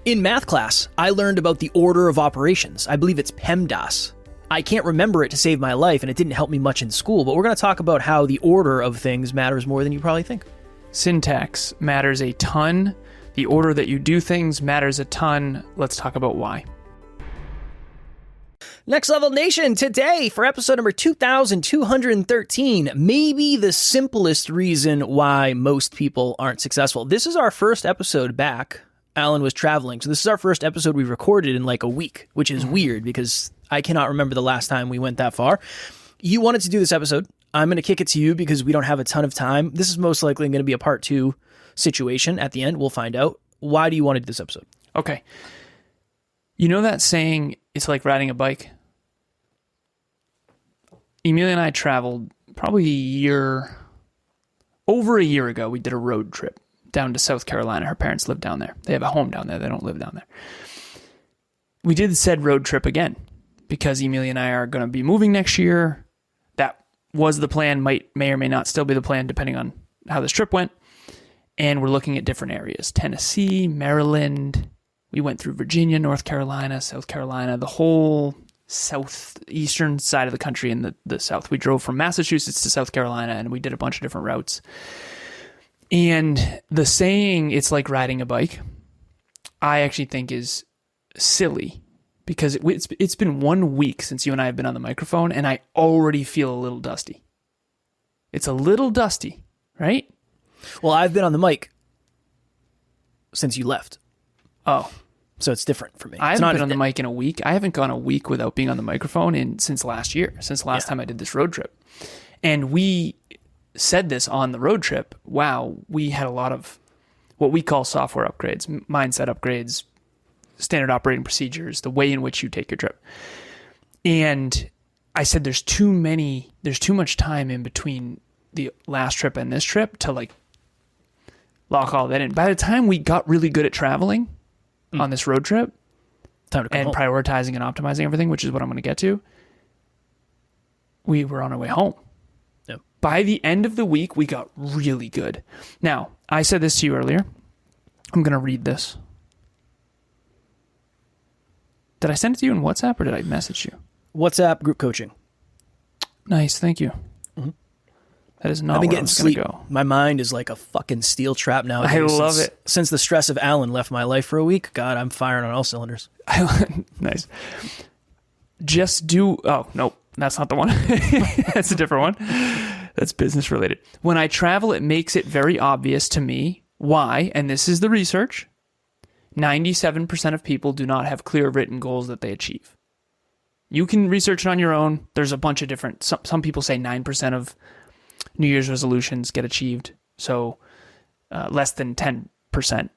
In math class, I learned about the order of operations. I believe it's PEMDAS. I can't remember it to save my life, and it didn't help me much in school, but we're going to talk about how the order of things matters more than you probably think. Syntax matters a ton. The order that you do things matters a ton. Let's talk about why. Next Level Nation, today for episode number 2213, maybe the simplest reason why most people aren't successful. This is our first episode back. Alan was traveling, so this is our first episode we recorded in like a week, which is weird because I cannot remember the last time we went that far. You wanted to do this episode. I'm going to kick it to you because we don't have a ton of time. This is most likely going to be a part 2 situation at the end. We'll find out. Why do you want to do this episode? Okay. You know that saying, it's like riding a bike? Emilia and I traveled probably over a year ago. We did a road trip down to South Carolina. Her parents live down there. They have a home down there. They don't live down there. We did said road trip again because Emilia and I are going to be moving next year. That was the plan, may or may not still be the plan depending on how this trip went. And we're looking at different areas. Tennessee, Maryland. We went through Virginia, North Carolina, South Carolina, the whole southeastern side of the country in the south. We drove from Massachusetts to South Carolina and we did a bunch of different routes. And the saying, it's like riding a bike, I actually think is silly because it's been 1 week since you and I have been on the microphone and I already feel a little dusty. It's a little dusty, right? Well, I've been on the mic since you left. Oh. So it's different for me. I haven't been on the mic in a week. I haven't gone a week without being on the microphone since last year, since the last time I did this road trip. And we said this on the road trip. Wow, we had a lot of what we call software upgrades, mindset upgrades, standard operating procedures, the way in which you take your trip. And I said there's too much time in between the last trip and this trip to like lock all that in. By the time we got really good at traveling on this road trip time to come and home. Prioritizing and optimizing everything, which is what I'm going to get to, we were on our way home. Yep. By the end of the week, we got really good. Now, I said this to you earlier. I'm going to read this. Did I send it to you in WhatsApp or did I message you? WhatsApp group coaching. Nice, thank you. Mm-hmm. That is not I've been where getting I was sleep. Go. My mind is like a fucking steel trap nowadays. I love it. Since the stress of Alan left my life for a week, God, I'm firing on all cylinders. Nice. Oh, nope. That's not the one. That's a different one. That's business related. When I travel, it makes it very obvious to me why, and this is the research, 97% of people do not have clear written goals that they achieve. You can research it on your own. There's a bunch of different, some people say 9% of New Year's resolutions get achieved, so less than 10%.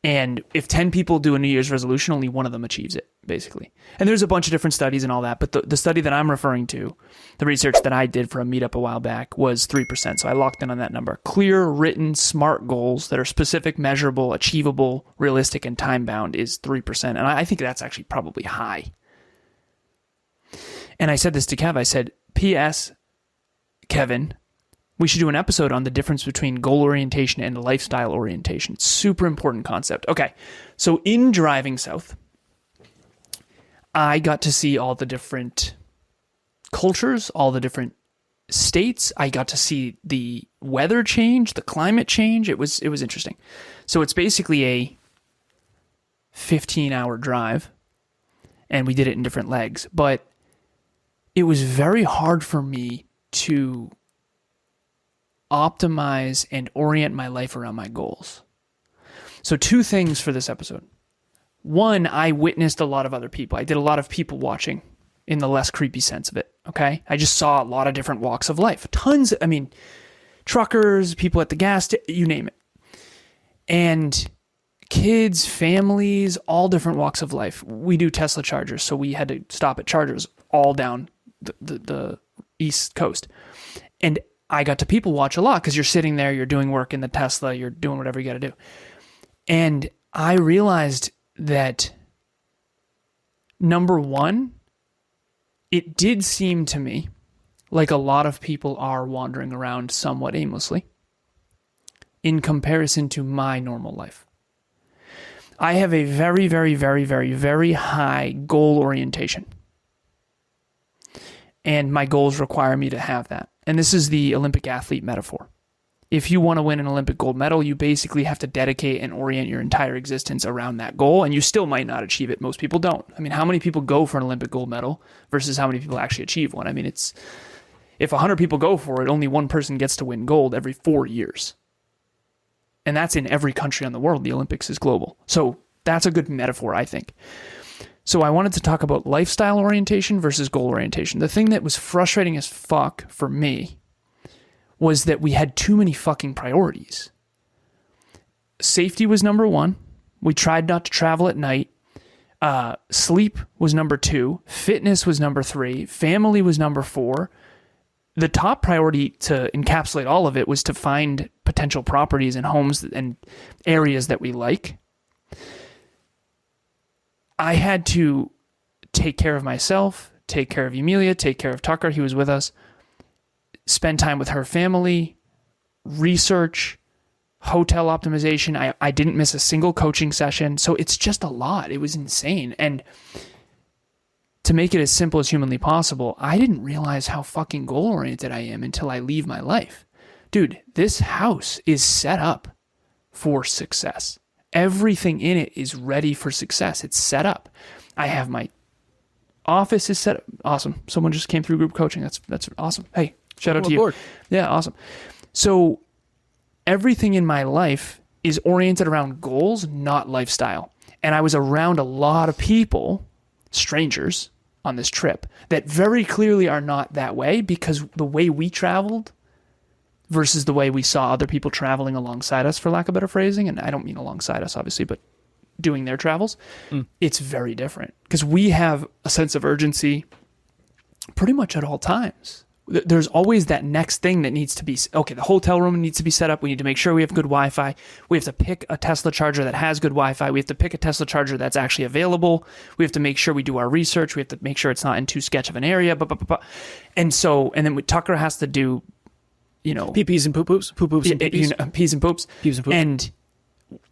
And if 10 people do a New Year's resolution, only one of them achieves it, basically. And there's a bunch of different studies and all that, but the study that I'm referring to, the research that I did for a meetup a while back, was 3%. So I locked in on that number. Clear, written, SMART goals that are specific, measurable, achievable, realistic, and time-bound is 3%. And I think that's actually probably high. And I said this to Kev. I said, P.S., Kevin, we should do an episode on the difference between goal orientation and lifestyle orientation. Super important concept. Okay, so in driving south, I got to see all the different cultures, all the different states. I got to see the weather change, the climate change. It was interesting. So it's basically a 15-hour drive, and we did it in different legs. But it was very hard for me to optimize and orient my life around my goals. So 2 things for this episode. One, I witnessed a lot of other people. I did a lot of people watching in the less creepy sense of it, okay? I just saw a lot of different walks of life. Truckers, people at the gas station, you name it. And kids, families, all different walks of life. We do Tesla chargers, so we had to stop at chargers all down the East Coast. And I got to people watch a lot because you're sitting there, you're doing work in the Tesla, you're doing whatever you got to do. And I realized that, number one, it did seem to me like a lot of people are wandering around somewhat aimlessly in comparison to my normal life. I have a very, very, very, very, very high goal orientation. And my goals require me to have that. And this is the Olympic athlete metaphor. If you want to win an Olympic gold medal, you basically have to dedicate and orient your entire existence around that goal, and you still might not achieve it. Most people don't. I mean, how many people go for an Olympic gold medal versus how many people actually achieve one? I mean, if 100 people go for it, only one person gets to win gold every 4 years. And that's in every country on the world. The Olympics is global. So that's a good metaphor, I think. So I wanted to talk about lifestyle orientation versus goal orientation. The thing that was frustrating as fuck for me was that we had too many fucking priorities. Safety was number one. We tried not to travel at night. Sleep was number two. Fitness was number three. Family was number four. The top priority to encapsulate all of it was to find potential properties and homes and areas that we like. I had to take care of myself, take care of Emilia, take care of Tucker. He was with us. Spend time with her family, research, hotel optimization. I didn't miss a single coaching session. So it's just a lot. It was insane. And to make it as simple as humanly possible, I didn't realize how fucking goal-oriented I am until I leave my life. Dude, this house is set up for success. Everything in it is ready for success. It's set up. I have my office is set up. Awesome. Someone just came through group coaching. That's awesome. Hey, shout out to you. Lord. Yeah, awesome. So everything in my life is oriented around goals, not lifestyle. And I was around a lot of people, strangers, on this trip that very clearly are not that way, because the way we traveled versus the way we saw other people traveling alongside us, for lack of better phrasing, and I don't mean alongside us, obviously, but doing their travels, it's very different because we have a sense of urgency pretty much at all times. There's always that next thing that needs to be, okay, the hotel room needs to be set up. We need to make sure we have good Wi-Fi. We have to pick a Tesla charger that has good Wi-Fi. We have to pick a Tesla charger that's actually available. We have to make sure we do our research. We have to make sure it's not in too sketch of an area. And then Tucker has to do, Pee-pees and poo-poops. Poo-poops and pee-pees. Pees and poops. Pees and poops. And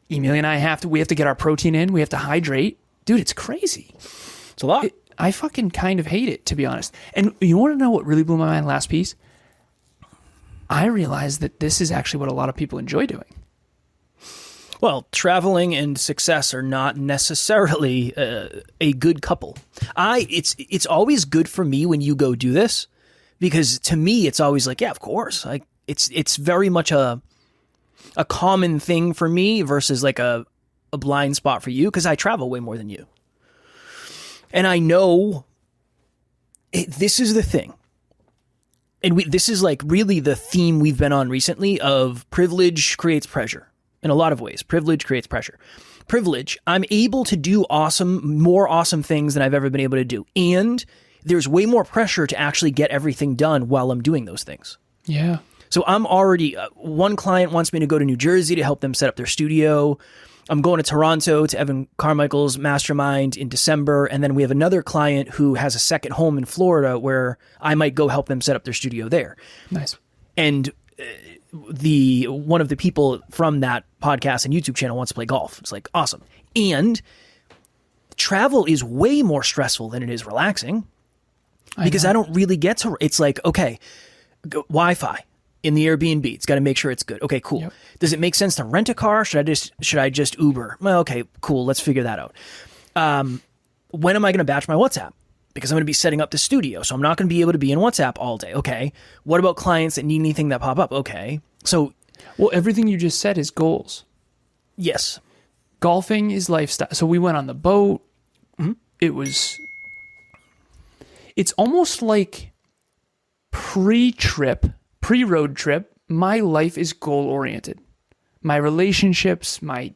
Emilia and I we have to get our protein in. We have to hydrate. Dude, it's crazy. It's a lot. I fucking kind of hate it, to be honest. And you want to know what really blew my mind last piece? I realized that this is actually what a lot of people enjoy doing. Well, traveling and success are not necessarily a good couple. It's always good for me when you go do this, because to me it's always like, yeah, of course. Like it's very much a common thing for me versus like a blind spot for you, because I travel way more than you. And I know this is the thing. And this is like really the theme we've been on recently of privilege creates pressure in a lot of ways. Privilege creates pressure. Privilege, I'm able to do more awesome things than I've ever been able to do. And there's way more pressure to actually get everything done while I'm doing those things. Yeah. So I'm already, one client wants me to go to New Jersey to help them set up their studio. I'm going to Toronto to Evan Carmichael's mastermind in December. And then we have another client who has a second home in Florida where I might go help them set up their studio there. Nice. And one of the people from that podcast and YouTube channel wants to play golf. It's like, awesome. And travel is way more stressful than it is relaxing, because I don't really get to, it's like, okay, Wi-Fi in the Airbnb. It's got to make sure it's good. Okay, cool. Yep. Does it make sense to rent a car? Should I just Uber? Well, okay, cool. Let's figure that out. When am I going to batch my WhatsApp? Because I'm going to be setting up the studio, so I'm not going to be able to be in WhatsApp all day. Okay. What about clients that need anything that pop up? Okay. So, well, everything you just said is goals. Yes. Golfing is lifestyle. So we went on the boat. Mm-hmm. It's almost like pre-road trip, my life is goal-oriented. My relationships, my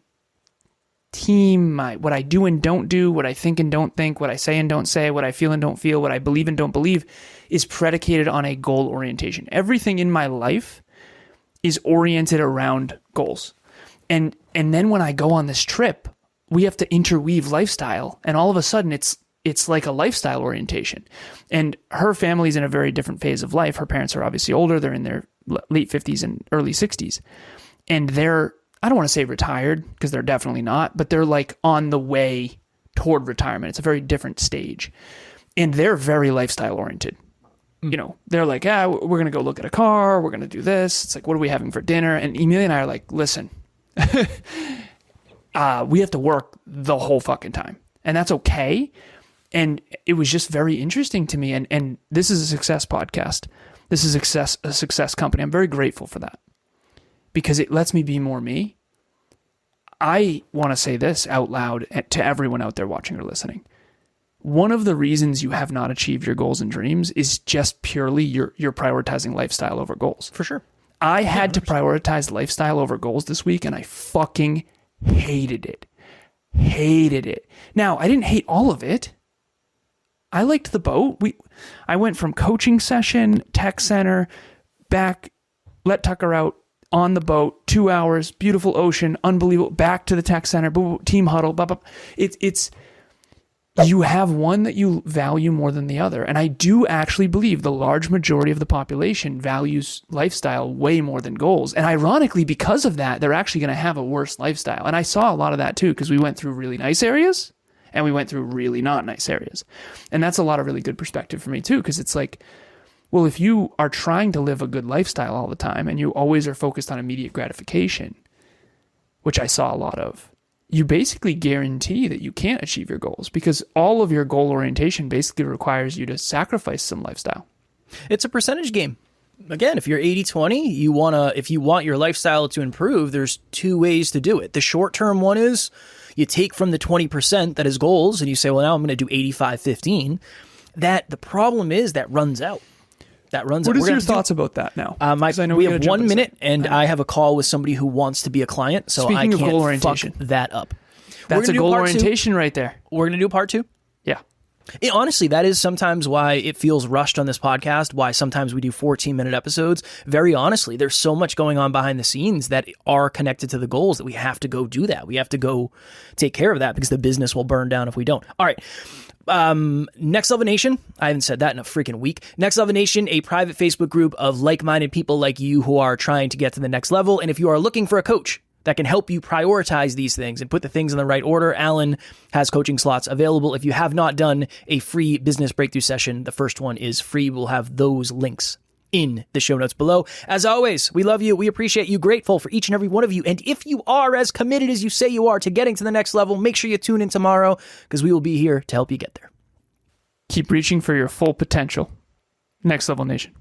team, what I do and don't do, what I think and don't think, what I say and don't say, what I feel and don't feel, what I believe and don't believe is predicated on a goal orientation. Everything in my life is oriented around goals. And then when I go on this trip, we have to interweave lifestyle, and all of a sudden it's like a lifestyle orientation. And her family's in a very different phase of life. Her parents are obviously older. They're in their late 50s and early 60s. And they're I don't want to say retired because they're definitely not, but they're like on the way toward retirement. It's a very different stage. And they're very lifestyle oriented. You know, they're like, we're going to go look at a car. We're going to do this. It's like, what are we having for dinner? And Emilia and I are like, listen, we have to work the whole fucking time. And that's okay. And it was just very interesting to me. And this is a success podcast. This is a success company. I'm very grateful for that because it lets me be more me. I want to say this out loud to everyone out there watching or listening. One of the reasons you have not achieved your goals and dreams is just purely you're prioritizing lifestyle over goals. For sure. I had to prioritize lifestyle over goals this week, and I fucking hated it. Hated it. Now, I didn't hate all of it. I liked the boat. I went from coaching session, tech center, back, let Tucker out, on the boat, 2 hours, beautiful ocean, unbelievable, back to the tech center, team huddle, blah, blah. It's you have one that you value more than the other. And I do actually believe the large majority of the population values lifestyle way more than goals. And ironically, because of that, they're actually going to have a worse lifestyle. And I saw a lot of that too, because we went through really nice areas and we went through really not nice areas. And that's a lot of really good perspective for me too, because it's like, well, if you are trying to live a good lifestyle all the time and you always are focused on immediate gratification, which I saw a lot of, you basically guarantee that you can't achieve your goals because all of your goal orientation basically requires you to sacrifice some lifestyle. It's a percentage game. Again, if you're 80-20, if you want your lifestyle to improve, there's two ways to do it. The short-term one is you take from the 20% that is goals and you say, well, now I'm going to do 85-15. That the problem is that runs out. What is your thoughts about that now? We have 1 minute, and I have a call with somebody who wants to be a client, so Speaking I can't of goal orientation, fuck that up. That's a goal orientation right there. We're going to do part 2? Yeah. Honestly, that is sometimes why it feels rushed on this podcast, why sometimes we do 14-minute episodes. Very honestly, there's so much going on behind the scenes that are connected to the goals that we have to go do that. We have to go take care of that because the business will burn down if we don't. All right. Next Level Nation, I haven't said that in a freaking week. Next Level Nation, a private Facebook group of like-minded people like you who are trying to get to the next level. And if you are looking for a coach that can help you prioritize these things and put the things in the right order, Alan has coaching slots available. If you have not done a free business breakthrough session, the first one is free. We'll have those links in the show notes below. As always, we love you. We appreciate you. Grateful for each and every one of you. And if you are as committed as you say you are to getting to the next level, make sure you tune in tomorrow because we will be here to help you get there. Keep reaching for your full potential. Next Level Nation.